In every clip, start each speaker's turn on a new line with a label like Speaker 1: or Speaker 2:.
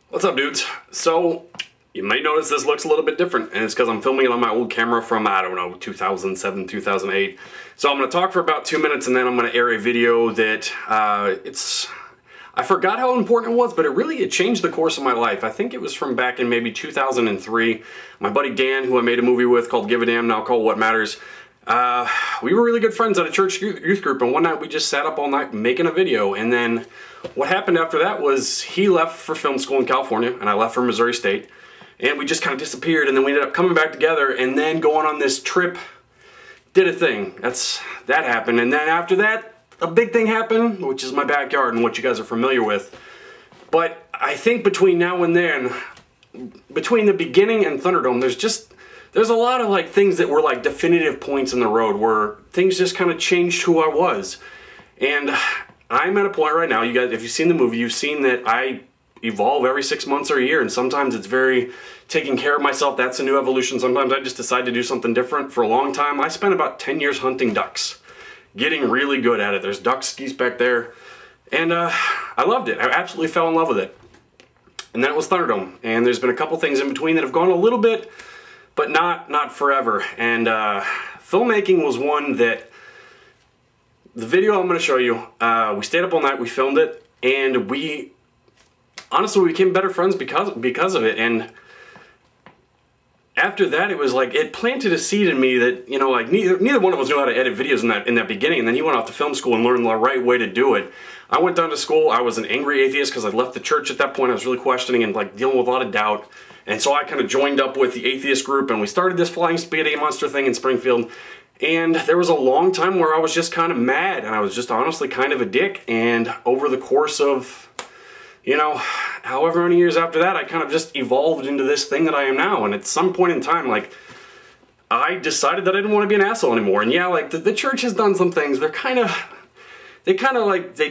Speaker 1: What's up, dudes? So, you might notice this looks a little bit different, and it's because I'm filming it on my old camera from, I don't know, 2007, 2008. So I'm going to talk for about 2 minutes, and then I'm going to air a video that, I forgot how important it was, but it changed the course of my life. I think it was from back in maybe 2003. My buddy Dan, who I made a movie with called Give a Damn, now called What Matters, we were really good friends at a church youth group, and one night we just sat up all night making a video, and then what happened after that was he left for film school in California, and I left for Missouri State, and we just kind of disappeared, and then we ended up coming back together, and then going on this trip, did a thing. That happened, and then after that, a big thing happened, which is my backyard and what you guys are familiar with. But I think between now and then, between the beginning and Thunderdome, there's a lot of like things that were like definitive points in the road where things just kind of changed who I was. And I'm at a point right now, you guys, if you've seen the movie, you've seen that I evolve every 6 months or a year, and sometimes it's very taking care of myself. That's a new evolution. Sometimes I just decide to do something different. For a long time, I spent about 10 years hunting ducks. Getting really good at it. There's ducks, geese back there, and I loved it. I absolutely fell in love with it. And then it was Thunderdome, and there's been a couple things in between that have gone a little bit, but not forever. And filmmaking was one that, the video I'm going to show you, we stayed up all night, we filmed it, and honestly, we became better friends because of it. And after that, it was like, it planted a seed in me that, you know, like neither one of us knew how to edit videos in that beginning, and then he went off to film school and learned the right way to do it. I went down to school, I was an angry atheist because I left the church at that point. I was really questioning and like dealing with a lot of doubt, and so I kind of joined up with the atheist group, and we started this flying spaghetti monster thing in Springfield. And there was a long time where I was just kind of mad, and I was just honestly kind of a dick, and over the course of, you know, however many years after that, I kind of just evolved into this thing that I am now. And at some point in time, like, I decided that I didn't want to be an asshole anymore. And yeah, like, the church has done some things. They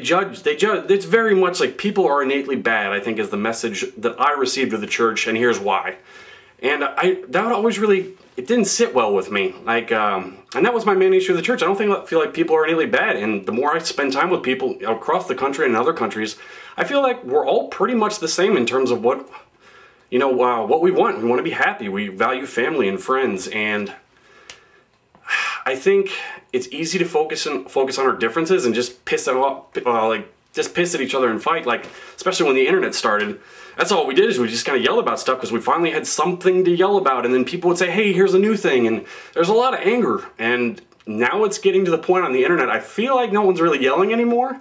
Speaker 1: judge. It's very much like people are innately bad, I think, is the message that I received of the church, and here's why. And that would always really, it didn't sit well with me. Like, and that was my main issue with the church. I don't feel like people are innately bad. And the more I spend time with people across the country and in other countries, I feel like we're all pretty much the same in terms of what, you know, what we want. We want to be happy. We value family and friends. And I think it's easy to focus on our differences and just piss at each other and fight. Like, especially when the internet started. That's all we did, is we just kind of yelled about stuff because we finally had something to yell about, and then people would say, hey, here's a new thing, and there's a lot of anger. And now it's getting to the point on the internet, I feel like no one's really yelling anymore.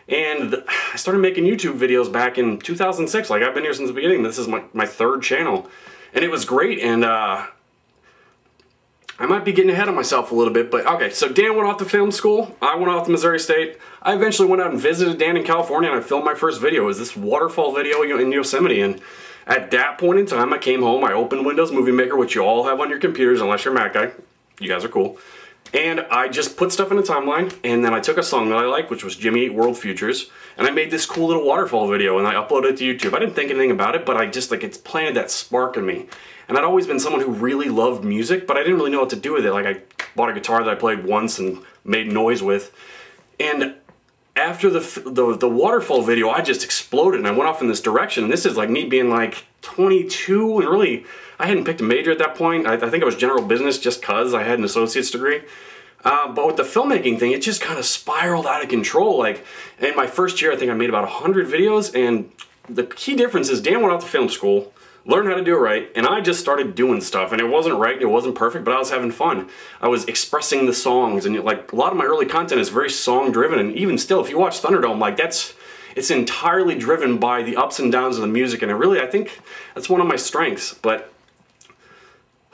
Speaker 1: And I started making YouTube videos back in 2006. Like, I've been here since the beginning. This is my third channel, and it was great. And I might be getting ahead of myself a little bit, but okay, so Dan went off to film school, I went off to Missouri State. I eventually went out and visited Dan in California, and I filmed my first video. It was this waterfall video in Yosemite, and at that point in time, I came home, I opened Windows Movie Maker, which you all have on your computers, unless you're a Mac guy. You guys are cool. And I just put stuff in a timeline, and then I took a song that I liked, which was Jimmy Eat World Futures, and I made this cool little waterfall video, and I uploaded it to YouTube. I didn't think anything about it, but I just, like, it's planted that spark in me. And I'd always been someone who really loved music, but I didn't really know what to do with it. Like, I bought a guitar that I played once and made noise with. And after the waterfall video, I just exploded, and I went off in this direction. And this is like me being like 22, and really, I hadn't picked a major at that point. I think I was general business just because I had an associate's degree. But with the filmmaking thing, it just kind of spiraled out of control. Like, in my first year, I think I made about 100 videos, and the key difference is Dan went out to film school, learned how to do it right, and I just started doing stuff, and it wasn't right, it wasn't perfect, but I was having fun. I was expressing the songs, and like, a lot of my early content is very song driven, and even still, if you watch Thunderdome, like, it's entirely driven by the ups and downs of the music, and I think that's one of my strengths. But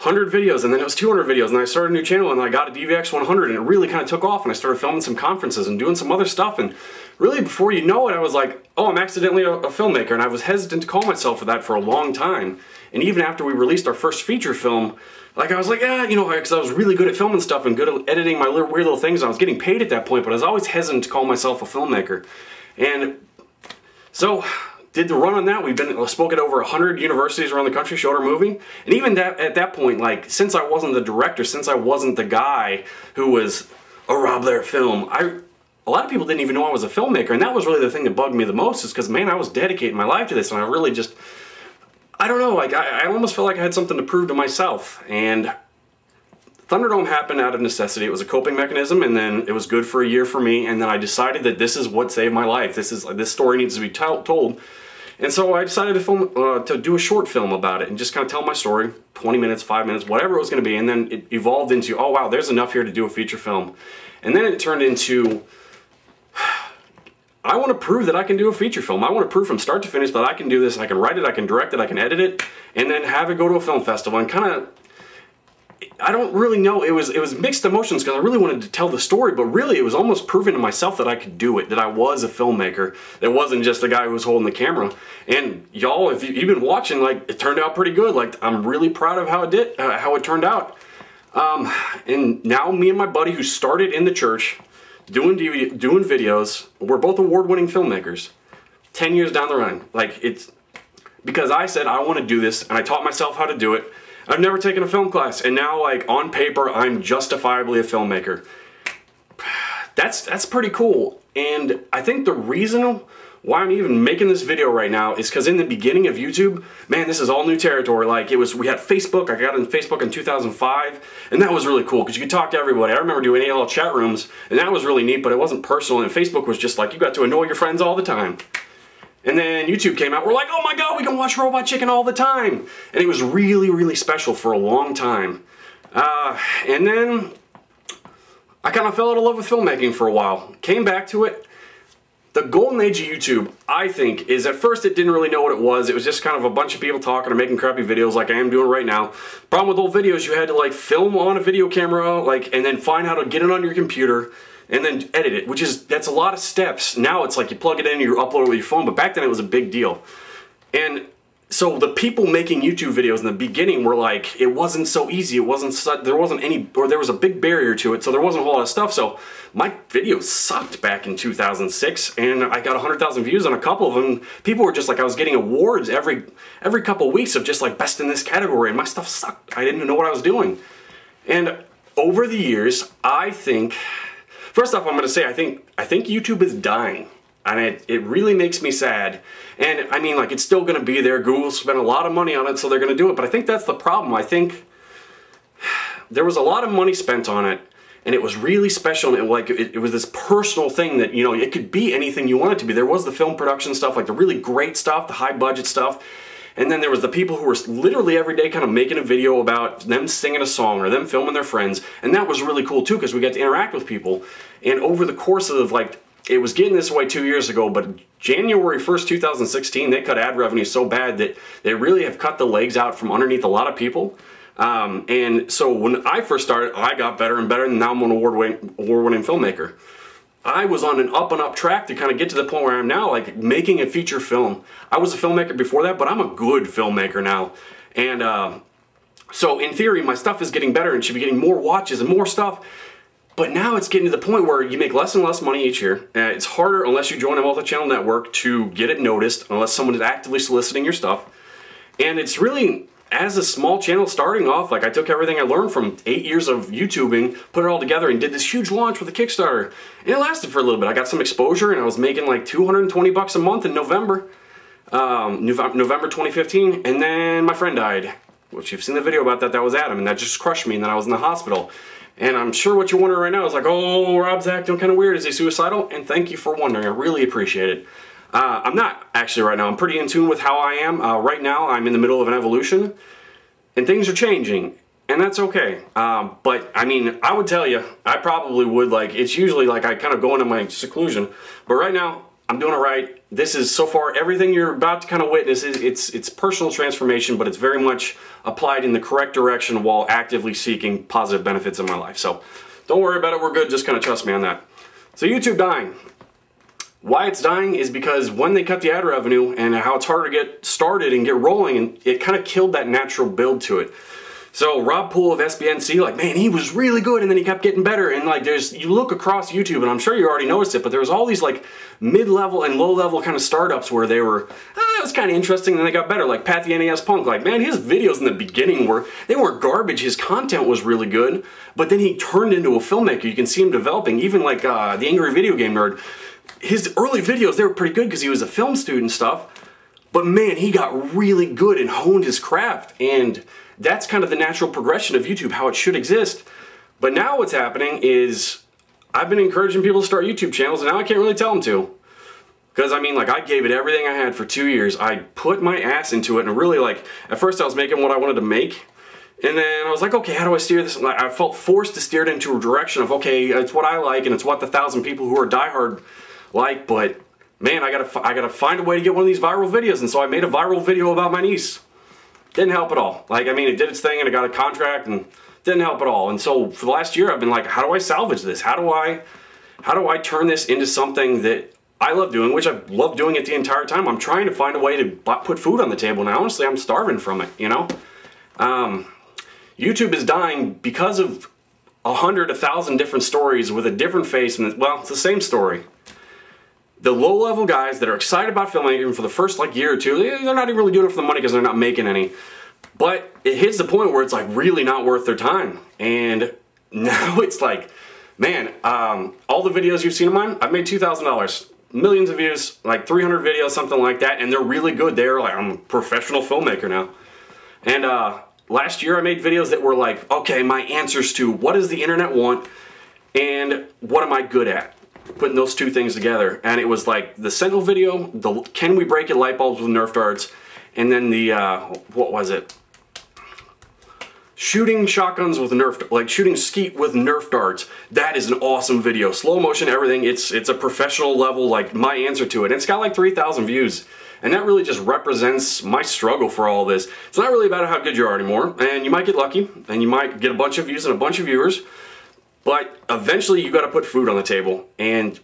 Speaker 1: 100 videos, and then it was 200 videos, and I started a new channel, and I got a DVX 100, and it really kind of took off, and I started filming some conferences and doing some other stuff, and really, before you know it, I was like, oh, I'm accidentally a filmmaker, and I was hesitant to call myself that for a long time. And even after we released our first feature film, like, I was like, yeah, you know, because I was really good at filming stuff and good at editing my weird little things, and I was getting paid at that point, but I was always hesitant to call myself a filmmaker. And so, did the run on that. We've spoke at over 100 universities around the country, showed our movie. And even at that point, like, since I wasn't the director, since I wasn't the guy who was a Rob Lehr film, a lot of people didn't even know I was a filmmaker, and that was really the thing that bugged me the most, is because, man, I was dedicating my life to this, and I really just, I don't know, like, I almost felt like I had something to prove to myself, and Thunderdome happened out of necessity. It was a coping mechanism, and then it was good for a year for me, and then I decided that this is what saved my life. This story needs to be told. And so I decided to do a short film about it and just kind of tell my story, 20 minutes, 5 minutes, whatever it was going to be, and then it evolved into, oh wow, there's enough here to do a feature film. And then it turned into, I want to prove that I can do a feature film. I want to prove from start to finish that I can do this, I can write it, I can direct it, I can edit it, and then have it go to a film festival and kind of, I don't really know, it was mixed emotions because I really wanted to tell the story, but really it was almost proving to myself that I could do it, that I was a filmmaker. It wasn't just the guy who was holding the camera. And y'all, if you've been watching, like, it turned out pretty good. Like, I'm really proud of how it turned out. And now me and my buddy who started in the church doing videos, we're both award-winning filmmakers. 10 years down the line. Like, it's because I said I want to do this, and I taught myself how to do it. I've never taken a film class, and now, like, on paper, I'm justifiably a filmmaker. That's pretty cool, and I think the reason why I'm even making this video right now is because in the beginning of YouTube, man, this is all new territory. Like, we had Facebook. I got on Facebook in 2005, and that was really cool because you could talk to everybody. I remember doing all chat rooms, and that was really neat, but it wasn't personal, and Facebook was just like, you got to annoy your friends all the time. And then YouTube came out, we're like, oh my god, we can watch Robot Chicken all the time! And it was really, really special for a long time. And then I kind of fell out of love with filmmaking for a while. Came back to it. The golden age of YouTube, I think, is at first it didn't really know what it was. It was just kind of a bunch of people talking or making crappy videos like I am doing right now. Problem with old videos, you had to like film on a video camera, like, and then find how to get it on your computer and then edit it, that's a lot of steps. Now it's like you plug it in and you upload it with your phone, but back then it was a big deal. And so the people making YouTube videos in the beginning were like, it wasn't so easy, there was a big barrier to it, so there wasn't a whole lot of stuff. So my videos sucked back in 2006, and I got 100,000 views on a couple of them. People were just like, I was getting awards every couple of weeks of just like best in this category, and my stuff sucked. I didn't know what I was doing. And over the years, I think, first off, I'm going to say I think YouTube is dying, and it really makes me sad. And I mean, like, it's still going to be there. Google spent a lot of money on it, so they're going to do it. But I think that's the problem. I think there was a lot of money spent on it, and it was really special. And it was this personal thing that, you know, it could be anything you want it to be. There was the film production stuff, like the really great stuff, the high budget stuff. And then there was the people who were literally every day kind of making a video about them singing a song or them filming their friends. And that was really cool too, because we got to interact with people. And over the course of, like, it was getting this way 2 years ago, but January 1st, 2016, they cut ad revenue so bad that they really have cut the legs out from underneath a lot of people. And so when I first started, I got better and better, and now I'm an award-winning filmmaker. I was on an up and up track to kind of get to the point where I am now, like making a feature film. I was a filmmaker before that, but I'm a good filmmaker now. And so in theory, my stuff is getting better and should be getting more watches and more stuff. But now it's getting to the point where you make less and less money each year. It's harder, unless you join a multi-channel network, to get it noticed, unless someone is actively soliciting your stuff. And it's really, as a small channel starting off, like, I took everything I learned from 8 years of YouTubing, put it all together, and did this huge launch with a Kickstarter. And it lasted for a little bit. I got some exposure, and I was making like $220 a month in November 2015. And then my friend died, which you've seen the video about that. That was Adam, and that just crushed me, and then I was in the hospital. And I'm sure what you're wondering right now is like, oh, Rob's acting kind of weird. Is he suicidal? And thank you for wondering. I really appreciate it. I'm not actually right now. I'm pretty in tune with how I am. Right now, I'm in the middle of an evolution, and things are changing, and that's okay. But, I mean, I would tell you, I probably would, like, it's usually like I kind of go into my seclusion. But right now, I'm doing it right. This is, so far, everything you're about to kind of witness, it's personal transformation, but it's very much applied in the correct direction while actively seeking positive benefits in my life. So don't worry about it. We're good. Just kind of trust me on that. So YouTube dying. Why it's dying is because when they cut the ad revenue and how it's harder to get started and get rolling, and it kind of killed that natural build to it. So Rob Poole of SBNC, like, man, he was really good, and then he kept getting better. And like, you look across YouTube, and I'm sure you already noticed it, but there was all these like mid-level and low-level kind of startups where they were, it was kind of interesting, and then they got better. Like Pat the NES Punk, like, man, his videos in the beginning they weren't garbage. His content was really good, but then he turned into a filmmaker. You can see him developing. Even like the Angry Video Game Nerd, his early videos, they were pretty good because he was a film student and stuff. But man, he got really good and honed his craft, and that's kind of the natural progression of YouTube, how it should exist. But now what's happening is I've been encouraging people to start YouTube channels, and now I can't really tell them to. Because, I mean, like, I gave it everything I had for 2 years. I put my ass into it, and really, like, at first I was making what I wanted to make, and then I was like, okay, how do I steer this? And I felt forced to steer it into a direction of, okay, it's what I like, and it's what the 1,000 people who are diehard like, but man, I gotta find a way to get one of these viral videos, and so I made a viral video about my niece. Didn't help at all. Like, I mean, it did its thing, and it got a contract, and didn't help at all. And so for the last year, I've been like, how do I salvage this? How do I turn this into something that I love doing, which I've loved doing it the entire time. I'm trying to find a way to put food on the table, and honestly, I'm starving from it, you know? YouTube is dying because of 100, 1,000 different stories with a different face, and well, it's the same story. The low-level guys that are excited about filmmaking for the first like year or two, they're not even really doing it for the money because they're not making any. But it hits the point where it's like really not worth their time. And now it's like, man, all the videos you've seen of mine, I've made $2,000. Millions of views, like 300 videos, something like that, and they're really good. They're like, I'm a professional filmmaker now. And last year I made videos that were like, okay, my answers to what does the internet want and what am I good at? Putting those two things together, and it was like the Sentinel video, the can we break it light bulbs with Nerf darts, and then the what was it? Shooting shotguns with Nerf, like shooting skeet with Nerf darts. That is an awesome video, slow motion, everything. It's a professional level, like my answer to it. And it's got like 3,000 views, and that really just represents my struggle for all this. It's not really about how good you are anymore, and you might get lucky, and you might get a bunch of views and a bunch of viewers. But eventually you got to put food on the table, and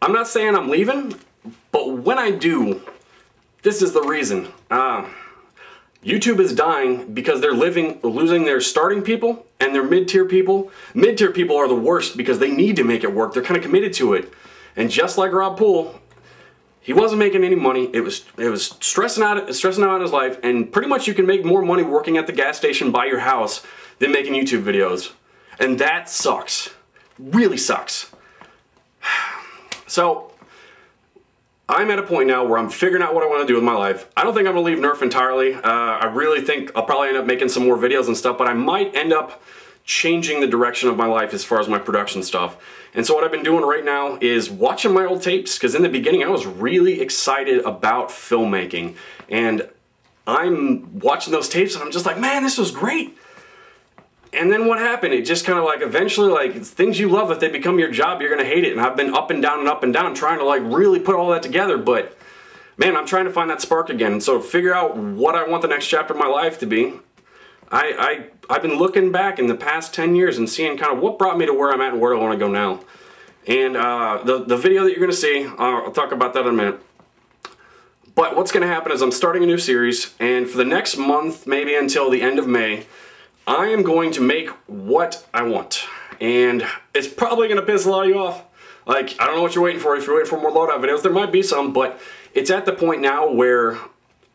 Speaker 1: I'm not saying I'm leaving, but when I do, this is the reason. YouTube is dying because they're losing their starting people and their mid-tier people. Mid-tier people are the worst because they need to make it work. They're kind of committed to it. And just like Rob Lehr, he wasn't making any money. It was stressing out his life, and pretty much you can make more money working at the gas station by your house than making YouTube videos. And that sucks. Really sucks. So, I'm at a point now where I'm figuring out what I want to do with my life. I don't think I'm going to leave Nerf entirely. I really think I'll probably end up making some more videos and stuff, but I might end up changing the direction of my life as far as my production stuff. And so what I've been doing right now is watching my old tapes, because in the beginning I was really excited about filmmaking. And I'm watching those tapes and I'm just like, man, this was great. And then what happened? It just kind of like eventually, like, things you love, if they become your job, you're going to hate it. And I've been up and down trying to like really put all that together. But man, I'm trying to find that spark again. And so figure out what I want the next chapter of my life to be. I've been looking back in the past 10 years and seeing kind of what brought me to where I'm at and where I want to go now. And the video that you're going to see, I'll talk about that in a minute. But what's going to happen is I'm starting a new series. And for the next month, maybe until the end of May, I am going to make what I want, and it's probably going to piss a lot of you off. Like, I don't know what you're waiting for. If you're waiting for more loadout videos, there might be some, but it's at the point now where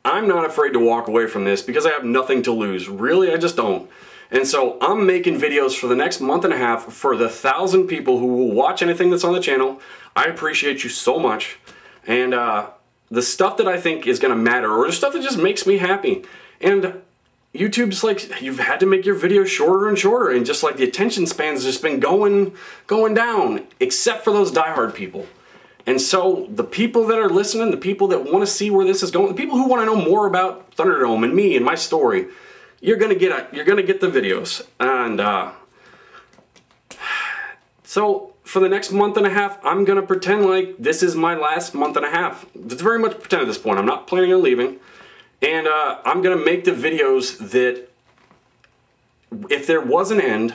Speaker 1: I'm not afraid to walk away from this because I have nothing to lose. Really, I just don't. And so I'm making videos for the next month and a half for the 1,000 people who will watch anything that's on the channel. I appreciate you so much. And the stuff that I think is going to matter, or the stuff that just makes me happy. And YouTube's like, you've had to make your videos shorter and shorter, and just like the attention span's just been going down, except for those diehard people. And so the people that are listening, the people that want to see where this is going, the people who want to know more about Thunderdome and me and my story, you're gonna get the videos. And so for the next month and a half, I'm gonna pretend like this is my last month and a half. It's very much pretend at this point. I'm not planning on leaving. And I'm going to make the videos that, if there was an end,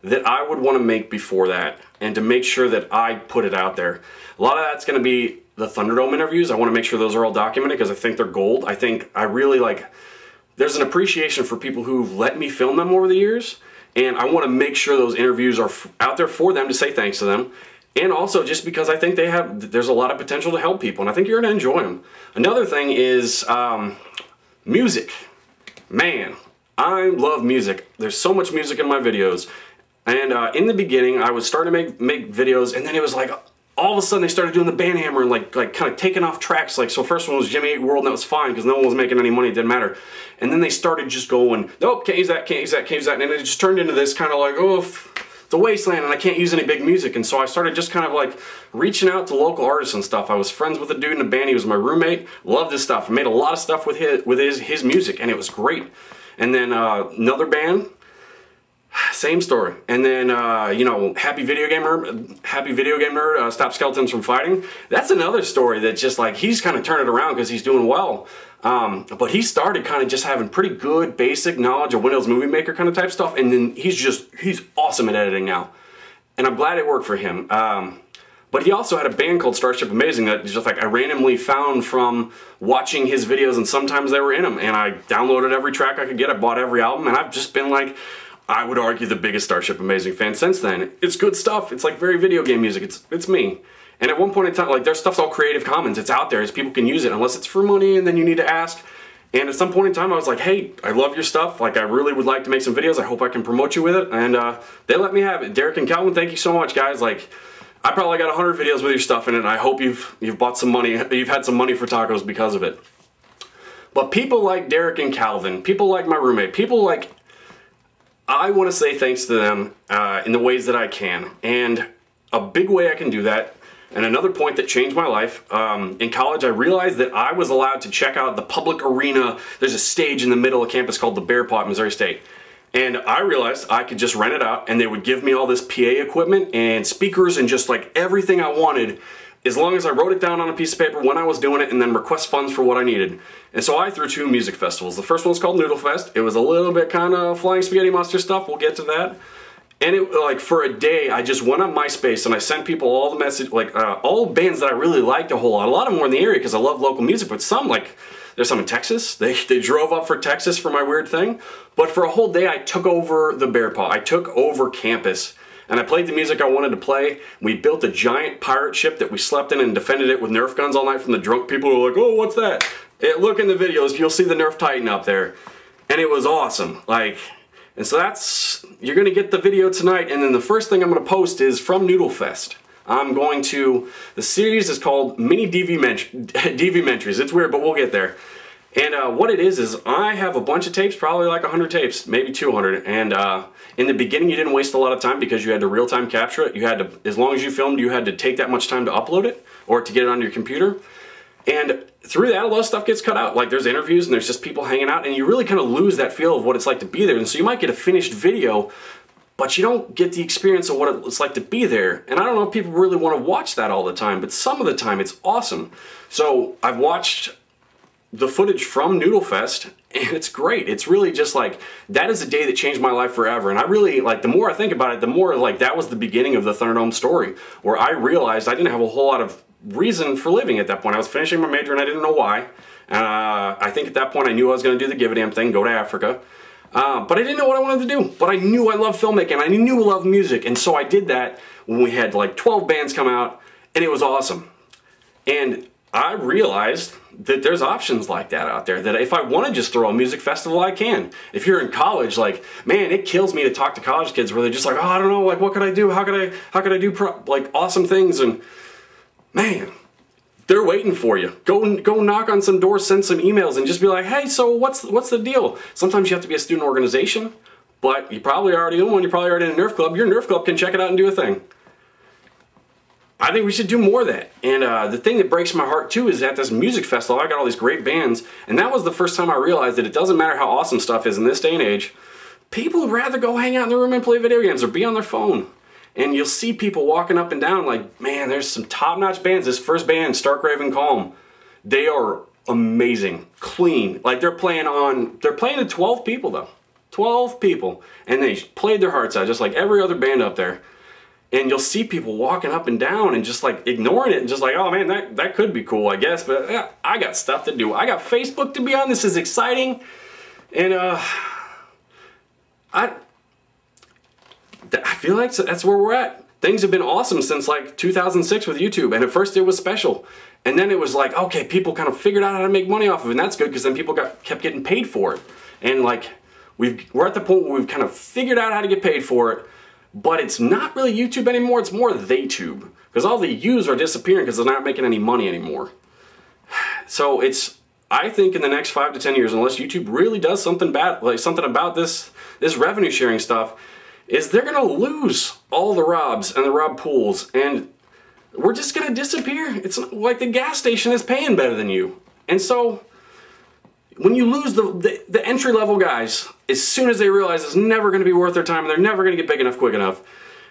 Speaker 1: that I would want to make before that. And to make sure that I put it out there. A lot of that's going to be the Thunderdome interviews. I want to make sure those are all documented because I think they're gold. I think I really like, there's an appreciation for people who've let me film them over the years. And I want to make sure those interviews are out there for them to say thanks to them. And also just because I think there's a lot of potential to help people, and I think you're going to enjoy them. Another thing is music. Man, I love music. There's so much music in my videos. And in the beginning, I was starting to make videos, and then it was like, all of a sudden they started doing the band hammer and like kind of taking off tracks. Like, so first one was Jimmy 8 World, and that was fine because no one was making any money, it didn't matter. And then they started just going, nope, can't use that, can't use that, can't use that. And it just turned into this kind of like, oh, it's a wasteland and I can't use any big music. And so I started just kind of like reaching out to local artists and stuff. I was friends with a dude in a band, he was my roommate, loved his stuff. I made a lot of stuff with his music, and it was great. And then another band, same story. And then, you know, Happy Video Game Nerd, Stop Skeletons from Fighting. That's another story that just like, he's kind of turned it around because he's doing well. But he started kind of just having pretty good basic knowledge of Windows Movie Maker kind of type stuff. And then he's awesome at editing now. And I'm glad it worked for him. But he also had a band called Starship Amazing that just like I randomly found from watching his videos, and sometimes they were in them. And I downloaded every track I could get. I bought every album, and I've just been like, I would argue the biggest Starship Amazing fan since then. It's good stuff. It's like very video game music. It's me. And at one point in time, like, their stuff's all Creative Commons. It's out there. People can use it unless it's for money, and then you need to ask. And at some point in time, I was like, hey, I love your stuff. Like, I really would like to make some videos. I hope I can promote you with it. And they let me have it. Derek and Calvin, thank you so much, guys. Like, I probably got 100 videos with your stuff in it, and I hope you've bought some money. You've had some money for tacos because of it. But people like Derek and Calvin, people like my roommate, people like, I want to say thanks to them in the ways that I can. And a big way I can do that, and another point that changed my life, in college I realized that I was allowed to check out the public arena. There's a stage in the middle of campus called the Bear Pot, Missouri State. And I realized I could just rent it out, and they would give me all this PA equipment and speakers and just like everything I wanted, as long as I wrote it down on a piece of paper when I was doing it, and then request funds for what I needed. And so I threw 2 music festivals. The first one was called Noodle Fest. It was a little bit kind of flying spaghetti monster stuff. We'll get to that. And it, like, for a day, I just went on MySpace and I sent people all the message, like all bands that I really liked a whole lot. A lot of them were in the area because I love local music, but some, like, there's some in Texas. They drove up for Texas for my weird thing. But for a whole day, I took over the Bear Paw. I took over campus. And I played the music I wanted to play. We built a giant pirate ship that we slept in and defended it with Nerf guns all night from the drunk people who were like, oh, what's that? Look in the videos, you'll see the Nerf Titan up there. And it was awesome. Like, and so that's, you're gonna get the video tonight, and then the first thing I'm gonna post is from Noodle Fest. I'm going to, the series is called Mini DV-mentries. It's weird, but we'll get there. And what it is I have a bunch of tapes, probably like 100 tapes, maybe 200. And in the beginning, you didn't waste a lot of time because you had to real-time capture it. You had to, as long as you filmed, you had to take that much time to upload it or to get it on your computer. And through that, a lot of stuff gets cut out. Like, there's interviews and there's just people hanging out, and you really kind of lose that feel of what it's like to be there. And so you might get a finished video, but you don't get the experience of what it's like to be there. And I don't know if people really want to watch that all the time, but some of the time it's awesome. So I've watched the footage from Noodle Fest, and it's great. It's really just like, that is a day that changed my life forever. And I really, like, the more I think about it, the more like that was the beginning of the Thunderdome story, where I realized I didn't have a whole lot of reason for living at that point. I was finishing my major and I didn't know why. I think at that point I knew I was going to do the give a damn thing, go to Africa. But I didn't know what I wanted to do. But I knew I loved filmmaking, I knew I loved music, and so I did that when we had like 12 bands come out, and it was awesome. And I realized that there's options like that out there, that if I want to just throw a music festival, I can. If you're in college, like, man, it kills me to talk to college kids where they're just like, oh, I don't know, like, what could I do? How could I do like awesome things? And man, they're waiting for you. Go knock on some doors, send some emails, and just be like, hey, so what's the deal? Sometimes you have to be a student organization, but you probably already own one. You're probably already in a Nerf club. Your Nerf club can check it out and do a thing. I think we should do more of that. And the thing that breaks my heart too is at this music festival, I got all these great bands, and that was the first time I realized that it doesn't matter how awesome stuff is in this day and age. People would rather go hang out in their room and play video games or be on their phone. And you'll see people walking up and down like, man, there's some top-notch bands. This first band, Stark-Raven Calm, they are amazing, clean. Like, they're playing to 12 people though. 12 people. And they played their hearts out just like every other band up there. And you'll see people walking up and down and just like ignoring it and just like, oh man, that could be cool, I guess, but yeah, I got stuff to do. I got Facebook to be on. This is exciting. And I feel like that's where we're at. things have been awesome since like 2006 with YouTube, and at first it was special. And then it was like, okay, people kind of figured out how to make money off of it, and that's good because then people kept getting paid for it. And like, we're at the point where we've kind of figured out how to get paid for it, but it's not really YouTube anymore, it's more TheyTube. Because all the U's are disappearing because they're not making any money anymore. So I think in the next 5 to 10 years, unless YouTube really does something bad, like something about this revenue sharing stuff, is they're gonna lose all the Robs and the Rob pools, and we're just gonna disappear. It's like the gas station is paying better than you. And so when you lose the entry-level guys, as soon as they realize it's never gonna be worth their time and they're never gonna get big enough quick enough,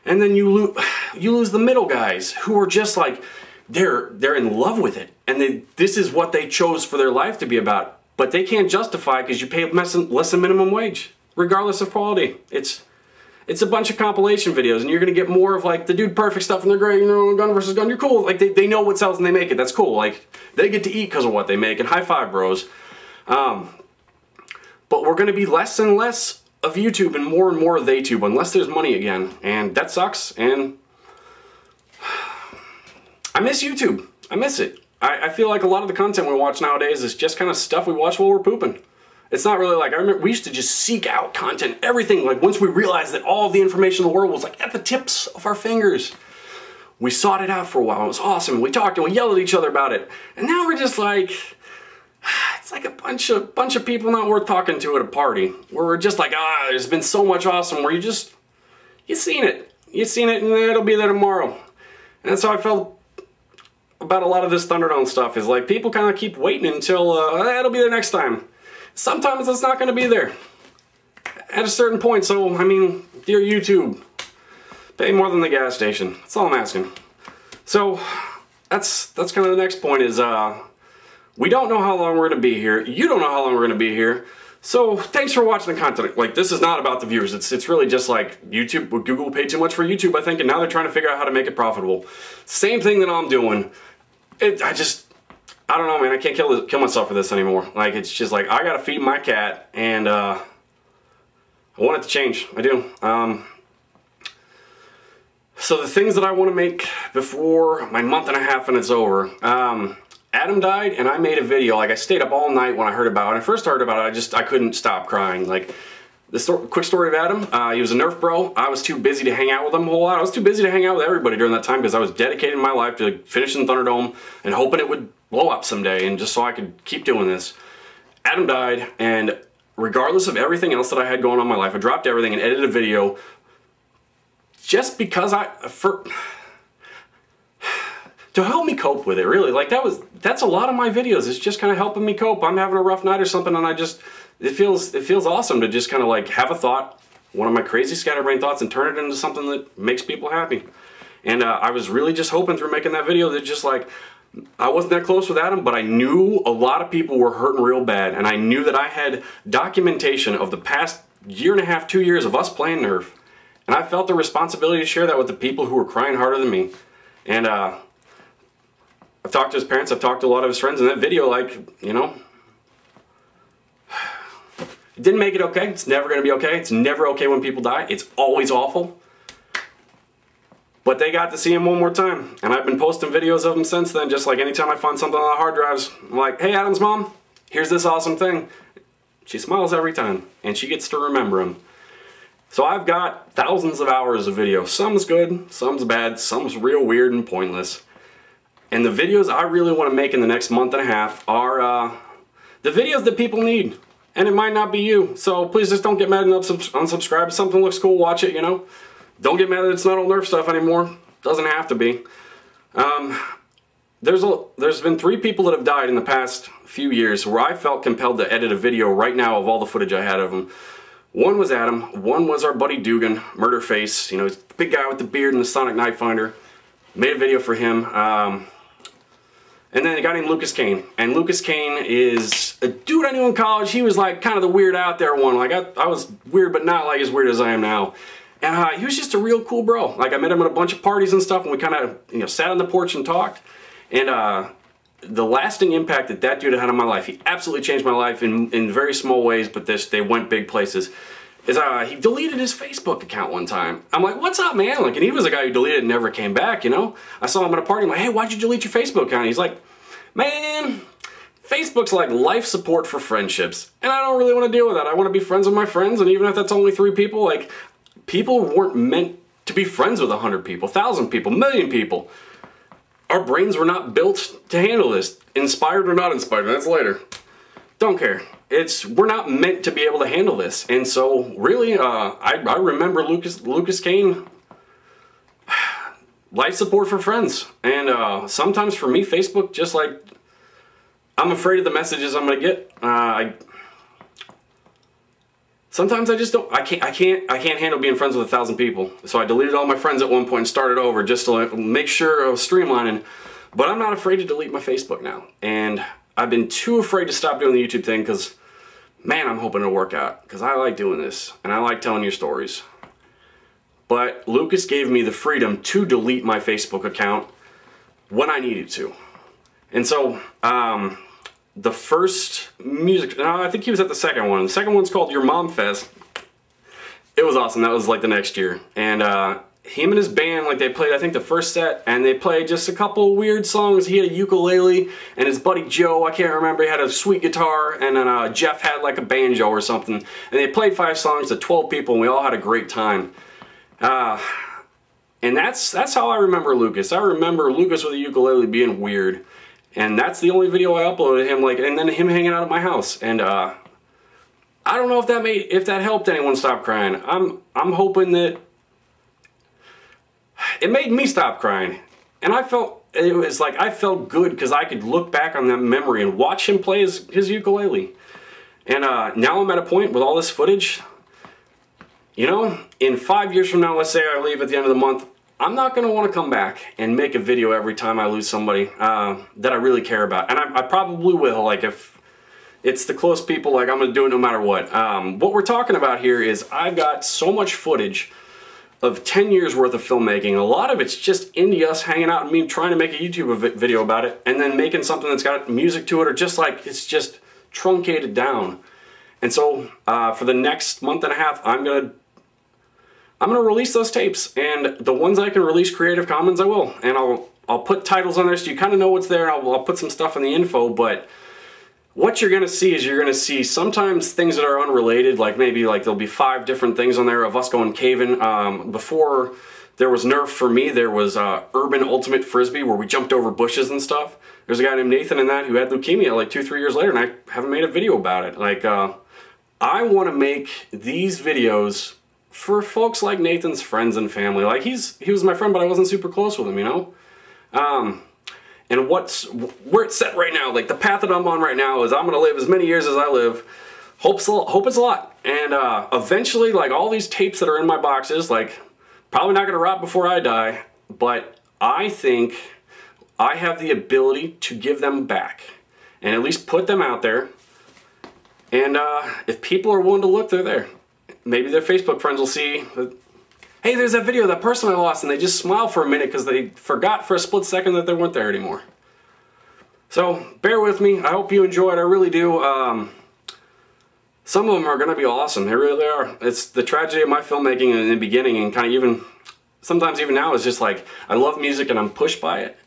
Speaker 1: and then you lose the middle guys who are just like, they're in love with it, and this is what they chose for their life to be about, but they can't justify it because you pay less than minimum wage, regardless of quality. It's a bunch of compilation videos, and you're gonna get more of like the dude perfect stuff, and they're great, you know, gun versus gun, you're cool. Like they know what sells and they make it. That's cool. Like they get to eat because of what they make, and high five, bros. But we're gonna be less and less of YouTube and more of TheyTube unless there's money again, and that sucks. And I miss YouTube. I miss it. I feel like a lot of the content we watch nowadays is just kind of stuff we watch while we're pooping. It's not really like, I remember we used to just seek out content, everything. Like once we realized that all of the information in the world was like at the tips of our fingers, we sought it out for a while. It was awesome. We talked and we yelled at each other about it. And now we're just like, it's like a bunch of people not worth talking to at a party, where we're just like, there's been so much awesome, where you've seen it. You've seen it, and it'll be there tomorrow. And that's how I felt about a lot of this Thunderdome stuff, is like people kind of keep waiting until it'll be there next time. Sometimes it's not going to be there at a certain point. So I mean, dear YouTube, pay more than the gas station. That's all I'm asking. So that's kind of the next point, is we don't know how long we're going to be here. You don't know how long we're going to be here. So thanks for watching the content. Like, this is not about the viewers. It's really just like YouTube. Google paid too much for YouTube, I think, and now they're trying to figure out how to make it profitable. Same thing that I'm doing. I don't know, man. I can't kill myself for this anymore. Like, it's just like, I gotta feed my cat, and I want it to change. I do. So the things that I want to make before my month and a half and it's over. Adam died, and I made a video. Like, I stayed up all night when I heard about it. When I first heard about it, I couldn't stop crying. Like, quick story of Adam. He was a Nerf bro. I was too busy to hang out with him a whole lot. I was too busy to hang out with everybody during that time because I was dedicating my life to finishing Thunderdome and hoping it would blow up someday, and just so I could keep doing this. Adam died, and regardless of everything else that I had going on in my life, I dropped everything and edited a video just because to help me cope with it, really. Like, that's a lot of my videos. It's just kind of helping me cope. I'm having a rough night or something, and it feels awesome to just kind of like have a thought, one of my crazy scatterbrain thoughts, and turn it into something that makes people happy. And I was really just hoping through making that video that just like, I wasn't that close with Adam, but I knew a lot of people were hurting real bad, and I knew that I had documentation of the past year and a half, 2 years of us playing Nerf, and I felt the responsibility to share that with the people who were crying harder than me. And I've talked to his parents, I've talked to a lot of his friends, and that video, like, you know, it didn't make it okay. It's never going to be okay. It's never okay when people die. It's always awful. But they got to see him one more time, and I've been posting videos of him since then. Just like anytime I find something on the hard drives, I'm like, hey, Adam's mom, here's this awesome thing. She smiles every time, and she gets to remember him. So I've got thousands of hours of video. Some's good, some's bad, some's real weird and pointless. And the videos I really want to make in the next month and a half are the videos that people need. And it might not be you, so please just don't get mad and unsubscribe. If something looks cool, watch it, you know. Don't get mad that it's not all Nerf stuff anymore. Doesn't have to be. There's been 3 people that have died in the past few years where I felt compelled to edit a video right now of all the footage I had of them. One was Adam. One was our buddy Dugan, Murderface. You know, he's the big guy with the beard and the Sonic Knife Finder. Made a video for him. And then a guy named Lucas Kane. And Lucas Kane is a dude I knew in college. He was like kind of the weird out there one. Like I was weird, but not like as weird as I am now. And he was just a real cool bro. Like, I met him at a bunch of parties and stuff, and we kind of, you know, sat on the porch and talked. And the lasting impact that dude had on my life, he absolutely changed my life in very small ways, but they went big places. is he deleted his Facebook account one time. I'm like, what's up, man? Like, and he was a guy who deleted and never came back, you know? I saw him at a party, I'm like, hey, why'd you delete your Facebook account? He's like, man, Facebook's like life support for friendships, and I don't really want to deal with that. I want to be friends with my friends, and even if that's only 3 people, like, people weren't meant to be friends with 100 people, 1,000 people, 1,000,000 people. Our brains were not built to handle this. Inspired or not inspired, that's later. Don't care. We're not meant to be able to handle this. And so, really, I remember Lucas Kane, life support for friends. And sometimes for me, Facebook, just like, I'm afraid of the messages I'm gonna get. Sometimes I just don't. I can't handle being friends with 1,000 people. So I deleted all my friends at one point and started over just to make sure I was streamlining. But I'm not afraid to delete my Facebook now. And I've been too afraid to stop doing the YouTube thing because, man, I'm hoping it'll work out. Because I like doing this and I like telling your stories. But Lucas gave me the freedom to delete my Facebook account when I needed to. And so, the first music, no, I think he was at the second one. The second one's called Your Mom Fest. It was awesome. That was like the next year. And him and his band, like they played, I think the first set, and they played just a couple weird songs. He had a ukulele, and his buddy Joe, I can't remember, he had a sweet guitar, and then Jeff had like a banjo or something. And they played 5 songs to 12 people, and we all had a great time. And that's how I remember Lucas. I remember Lucas with a ukulele being weird. And that's the only video I uploaded him, like, and then him hanging out at my house. And I don't know if that helped anyone stop crying. I'm hoping that it made me stop crying. And I felt good because I could look back on that memory and watch him play his ukulele. And now I'm at a point with all this footage. You know, in 5 years from now, let's say I leave at the end of the month, I'm not going to want to come back and make a video every time I lose somebody that I really care about. And I probably will, like, if it's the close people, like, I'm going to do it no matter what. What we're talking about here is I've got so much footage of 10 years worth of filmmaking. A lot of it's just indie us hanging out and me trying to make a YouTube video about it and then making something that's got music to it or just like, it's just truncated down. And so for the next month and a half, I'm gonna release those tapes, and the ones I can release Creative Commons I will, and I'll put titles on there so you kind of know what's there. I'll put some stuff in the info, but what you're gonna see is you're gonna see sometimes things that are unrelated, like maybe like there'll be 5 different things on there of us going caving. Before there was Nerf for me, there was Urban Ultimate Frisbee where we jumped over bushes and stuff. There's a guy named Nathan in that who had leukemia like 2-3 years later, and I haven't made a video about it. Like I want to make these videos for folks like Nathan's friends and family. Like he was my friend, but I wasn't super close with him, you know? And where it's set right now, like the path that I'm on right now is I'm gonna live as many years as I live. Hope it's a lot. And eventually, like all these tapes that are in my boxes, like probably not gonna rot before I die, but I think I have the ability to give them back and at least put them out there. And if people are willing to look, they're there. Maybe their Facebook friends will see, hey, there's that video of that person I lost, and they just smile for a minute because they forgot for a split second that they weren't there anymore. So, bear with me. I hope you enjoy it. I really do. Some of them are going to be awesome. They really are. It's the tragedy of my filmmaking in the beginning, and kind of even, sometimes even now, is just like, I love music and I'm pushed by it.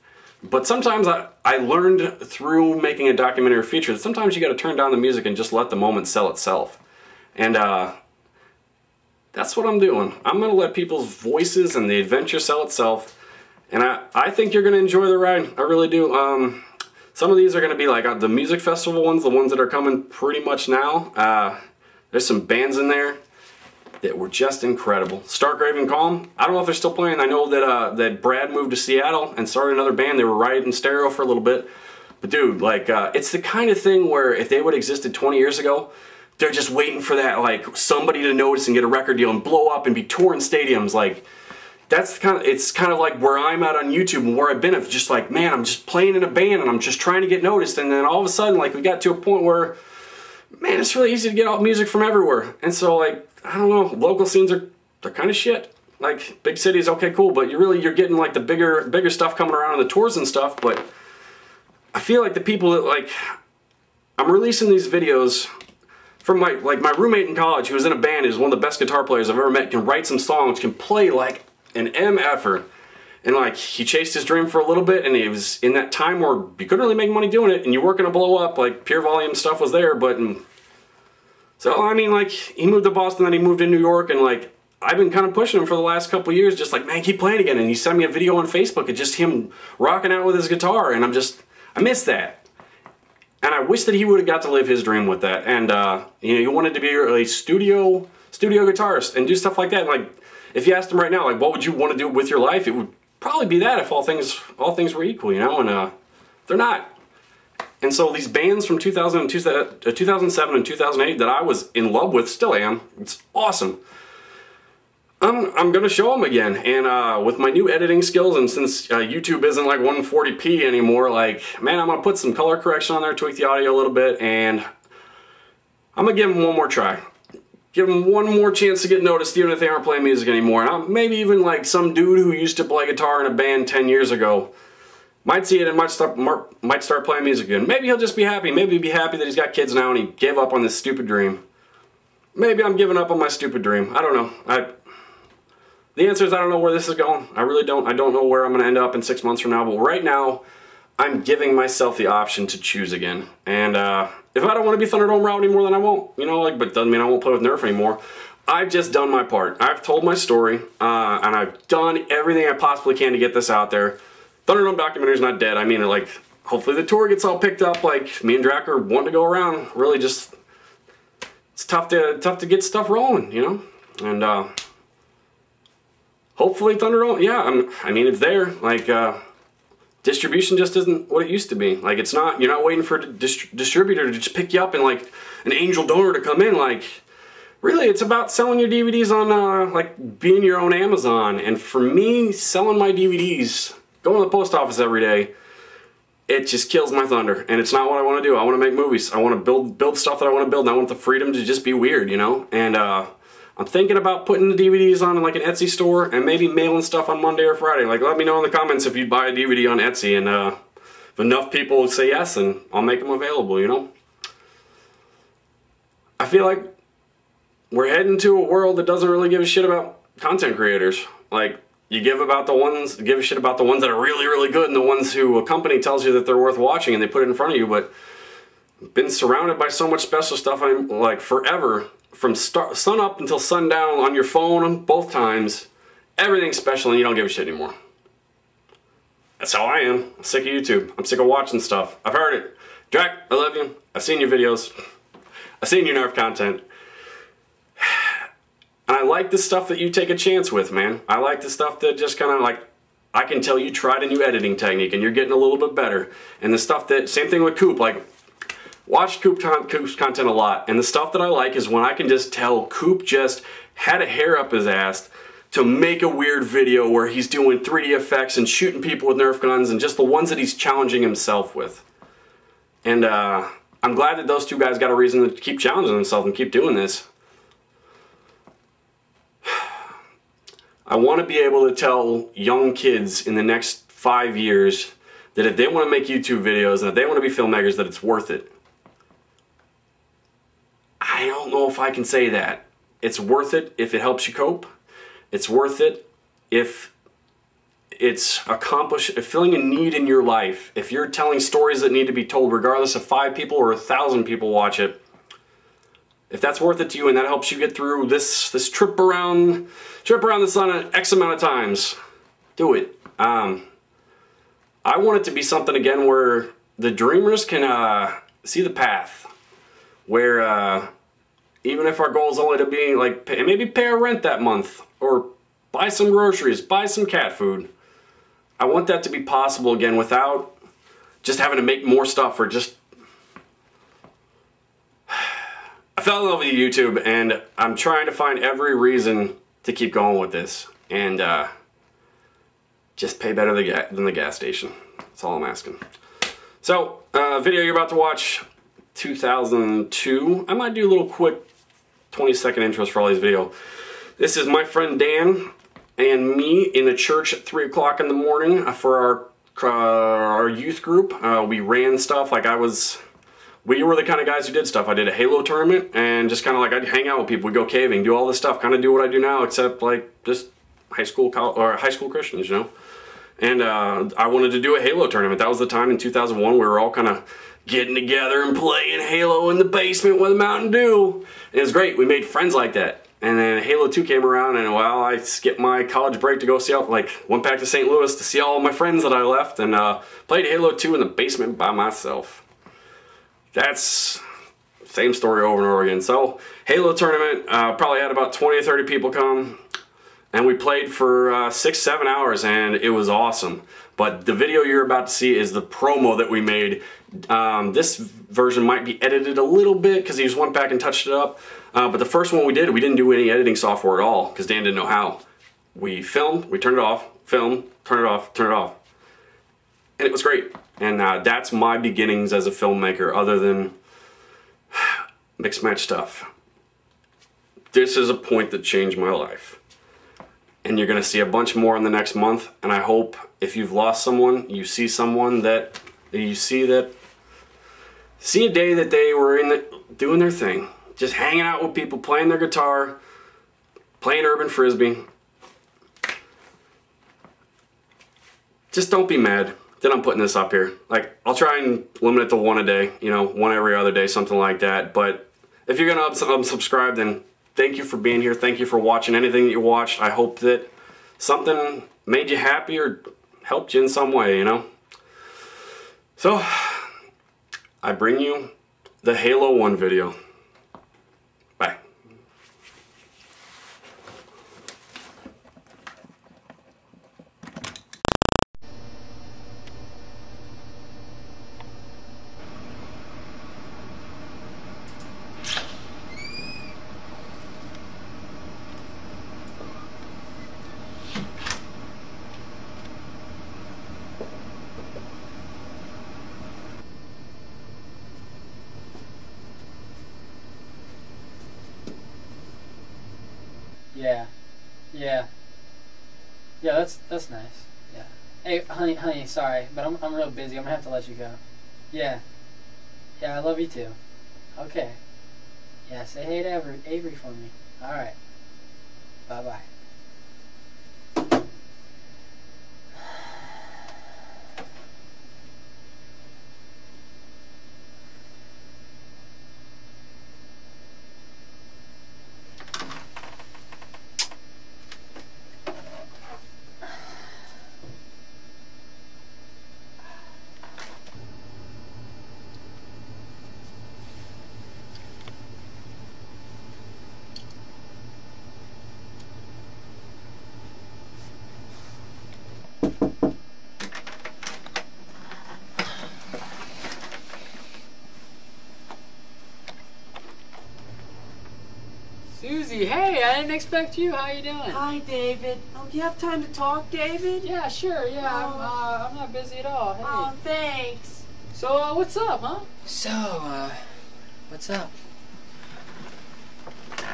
Speaker 1: But sometimes I learned through making a documentary feature that sometimes you got to turn down the music and just let the moment sell itself. And that's what I'm doing. I'm going to let people's voices and the adventure sell itself. And I think you're going to enjoy the ride. I really do. Some of these are going to be like the music festival ones, the ones that are coming pretty much now. There's some bands in there that were just incredible. Starkgrave and Calm, I don't know if they're still playing. I know that Brad moved to Seattle and started another band. They were writing stereo for a little bit. But dude, like, it's the kind of thing where if they would have existed 20 years ago, they're just waiting for that, like, somebody to notice and get a record deal and blow up and be touring stadiums. Like, it's kind of like where I'm at on YouTube and where I've been of just like, man, I'm just playing in a band and I'm just trying to get noticed. And then all of a sudden, like, we got to a point where, man, it's really easy to get all music from everywhere. And so, like, I don't know, local scenes they're kind of shit. Like, big cities, okay, cool, but you're getting like the bigger stuff coming around on the tours and stuff. But I feel like the people that, like, I'm releasing these videos from my roommate in college who was in a band, who's one of the best guitar players I've ever met, can write some songs, can play like an MFer. And like, he chased his dream for a little bit, and he was in that time where you couldn't really make money doing it, and you weren't gonna blow up, like pure volume stuff was there, but so I mean, like, he moved to Boston, then he moved to New York, and like, I've been kind of pushing him for the last couple of years, just like, man, keep playing again. And he sent me a video on Facebook of just him rocking out with his guitar, and I miss that. And I wish that he would have got to live his dream with that. And you know, he wanted to be a studio guitarist and do stuff like that. And like, if you asked him right now, like, what would you want to do with your life? It would probably be that, if all things were equal, you know. And they're not. And so these bands from 2007 and 2008 that I was in love with, still am. It's awesome. I'm gonna show them again, and with my new editing skills, and since YouTube isn't like 140p anymore, like, man, I'm gonna put some color correction on there, tweak the audio a little bit, and I'm gonna give them one more try. Give them one more chance to get noticed, even if they aren't playing music anymore. And maybe even like some dude who used to play guitar in a band 10 years ago might see it and might start playing music again. Maybe he'll just be happy. Maybe he'll be happy that he's got kids now and he gave up on this stupid dream. Maybe I'm giving up on my stupid dream. I don't know. The answer is I don't know where this is going. I really don't. I don't know where I'm going to end up in 6 months from now. But right now, I'm giving myself the option to choose again. And if I don't want to be Thunderdome Route anymore, then I won't. You know, like, but doesn't mean I won't play with Nerf anymore. I've just done my part. I've told my story, and I've done everything I possibly can to get this out there. Thunderdome documentary's not dead. I mean, like, hopefully the tour gets all picked up. Like, me and Drac are wanting to go around. Really, just it's tough to get stuff rolling, you know. And hopefully Thunderdome, yeah, I mean, it's there. Like, distribution just isn't what it used to be. Like, it's not, you're not waiting for a distributor to just pick you up and like an angel donor to come in. Like, really, it's about selling your DVDs on, like, being your own Amazon. And for me, selling my DVDs, going to the post office every day, it just kills my thunder. And it's not what I want to do. I want to make movies. I want to build stuff that I want to build, and I want the freedom to just be weird, you know? And, I'm thinking about putting the DVDs on like an Etsy store and maybe mailing stuff on Monday or Friday. Like, let me know in the comments if you'd buy a DVD on Etsy, and if enough people say yes, and I'll make them available, you know? I feel like we're heading to a world that doesn't really give a shit about content creators. Like, you give a shit about the ones that are really, really good, and the ones who a company tells you that they're worth watching and they put it in front of you, but been surrounded by so much special stuff, I'm like, forever. From sun up until sundown on your phone, both times, everything's special and you don't give a shit anymore. That's how I am. I'm sick of YouTube. I'm sick of watching stuff. I've heard it. Drac, I love you. I've seen your videos. I've seen your Nerf content. And I like the stuff that you take a chance with, man. I like the stuff that just kind of like, I can tell you tried a new editing technique and you're getting a little bit better. And the stuff that, same thing with Coop, like, watch Coop's content a lot, and the stuff that I like is when I can just tell Coop just had a hair up his ass to make a weird video where he's doing 3D effects and shooting people with Nerf guns, and just the ones that he's challenging himself with. And I'm glad that those two guys got a reason to keep challenging themselves and keep doing this. I want to be able to tell young kids in the next 5 years that if they want to make YouTube videos and if they want to be filmmakers, that it's worth it. I don't know if I can say that. It's worth it if it helps you cope. It's worth it if it's filling a need in your life. If you're telling stories that need to be told, regardless if 5 people or 1,000 people watch it, if that's worth it to you and that helps you get through this trip around the sun X amount of times, do it. I want it to be something again where the dreamers can see the path. Where even if our goal is only to be like maybe pay our rent that month or buy some groceries, buy some cat food, I want that to be possible again without just having to make more stuff or just. I fell in love with YouTube, and I'm trying to find every reason to keep going with this and just pay better than the gas station. That's all I'm asking. So, video you're about to watch. 2002. I might do a little quick 20-second intros for all these videos. This is my friend Dan and me in the church at 3 o'clock in the morning for our youth group. We ran stuff like I was we were the kind of guys who did stuff. I did a Halo tournament, and just kind of like I'd hang out with people, we'd go caving, do all this stuff, kind of do what I do now, except like just high school Christians, you know. And I wanted to do a Halo tournament. That was the time in 2001 we were all kind of getting together and playing Halo in the basement with a Mountain Dew. And it was great. We made friends like that. And then Halo 2 came around, and well, I skipped my college break to go see out, like, went back to St. Louis to see all my friends that I left, and played Halo 2 in the basement by myself. That's same story over and over again. So, Halo tournament, probably had about 20 or 30 people come, and we played for 6-7 hours, and it was awesome. But the video you're about to see is the promo that we made. This version might be edited a little bit because he just went back and touched it up. But the first one we didn't do any editing software at all because Dan didn't know how. We filmed, we turned it off, filmed, turn it off, turn it off. And it was great. And that's my beginnings as a filmmaker other than mixed match stuff. This is a point that changed my life. And you're going to see a bunch more in the next month. And I hope if you've lost someone, you see someone that you see a day that they were doing their thing. Just hanging out with people, playing their guitar, playing urban frisbee. Just don't be mad that I'm putting this up here. Like, I'll try and limit it to one a day, you know, one every other day, something like that. But if you're going to unsubscribe, then thank you for being here. Thank you for watching anything that you watched. I hope that something made you happy or helped you in some way, you know. So, I bring you the Halo 1 video. Bye.
Speaker 2: Yeah, that's nice. Yeah. Hey, honey, sorry, but I'm real busy. I'm gonna have to let you go. Yeah. Yeah, I love you too. Okay. Yeah, say hey to Avery for me. All right. Bye-bye. Susie, hey, I didn't expect you. How you doing?
Speaker 3: Hi, David. Do you have time to talk, David?
Speaker 2: Yeah, sure. Yeah, I'm not busy at all. Hey.
Speaker 3: Oh, thanks.
Speaker 2: So, what's up, huh?
Speaker 4: So, what's up?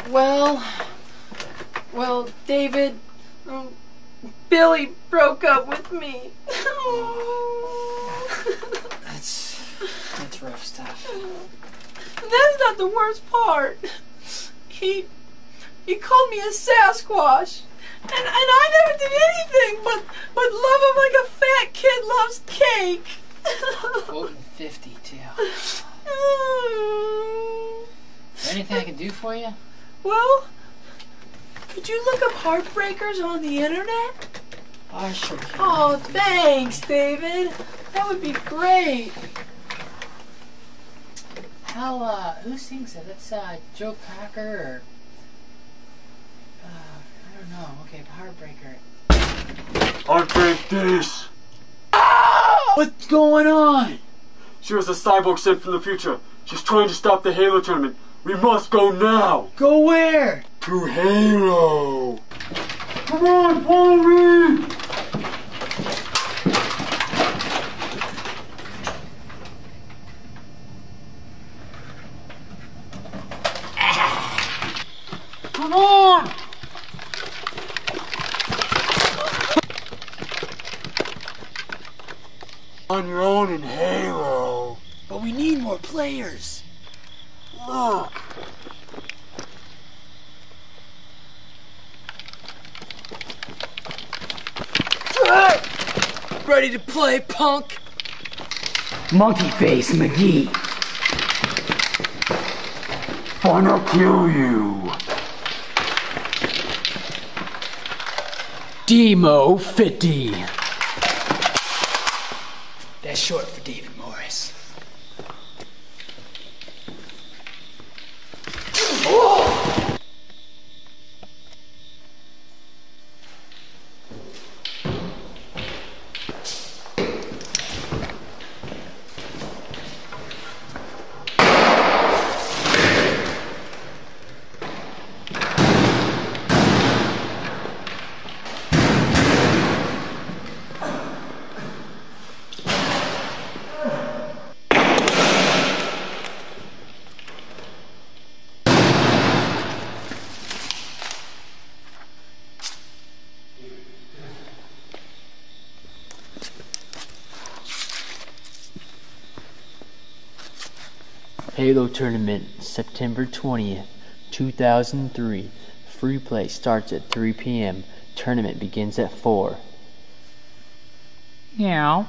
Speaker 3: Well, David, Billy broke up with me.
Speaker 4: That's rough stuff.
Speaker 3: That's not the worst part. He called me a Sasquatch, and I never did anything but love him like a fat kid loves cake.
Speaker 4: Quoting 50 too. Is there anything I can do for you?
Speaker 3: Well, could you look up heartbreakers on the internet?
Speaker 4: I sure can.
Speaker 3: Oh, thanks, David. That would be great.
Speaker 4: Who sings it? That's Joe Cocker or I don't know. Okay, Heartbreaker.
Speaker 5: Heartbreak this!
Speaker 4: What's going on?
Speaker 5: She was a cyborg sent from the future. She's trying to stop the Halo tournament. We must go now!
Speaker 4: Go where?
Speaker 5: To Halo! Come on, follow me! Come on! On your own in Halo.
Speaker 6: But we need more players. Look. Ready to play, punk?
Speaker 7: Monkey Face McGee.
Speaker 5: Wanna kill you.
Speaker 7: Demo 50.
Speaker 6: That's short for David Morris.
Speaker 8: Halo Tournament, September 20th, 2003. Free play starts at 3 p.m. Tournament begins at 4.
Speaker 4: Yeah.